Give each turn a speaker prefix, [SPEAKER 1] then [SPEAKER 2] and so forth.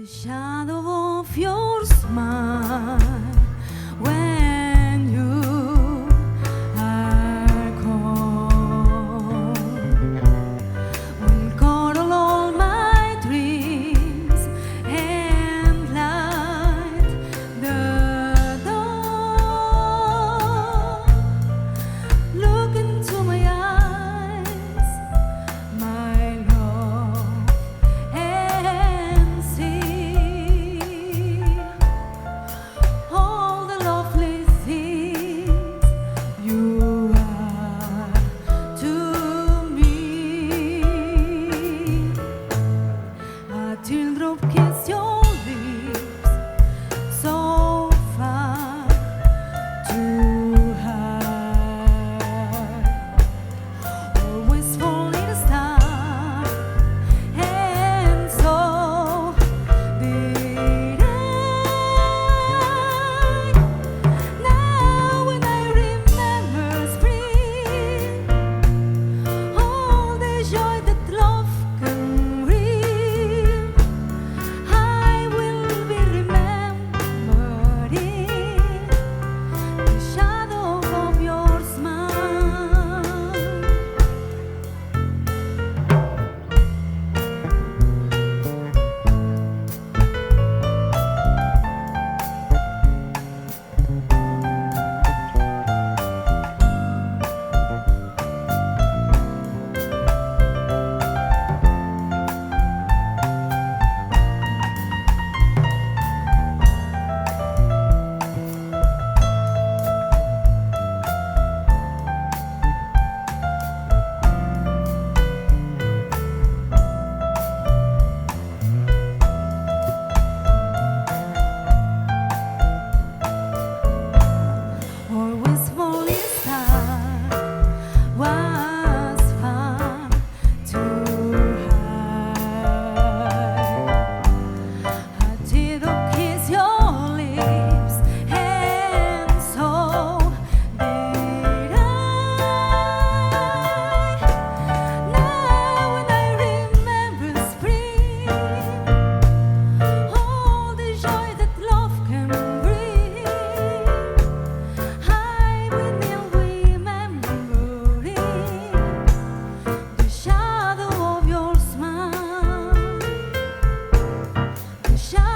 [SPEAKER 1] The shadow of your smile when you are gone will cuddle all my dreams and light the dawn. Look into my eyes, my love, and see all the lovely things you are to me. A teardrop kiss your lips, so far to hide. Always falling aside, and so did I. Now when I remember spring, all the joy that love can bring, I will be remembering the shadow of your smile. Always falling aside was far to hide. I didn't kiss your lips, and so did I. Now when I remember spring, all the joy that love can bring, I will be remembering the shadow of your smile, the shadow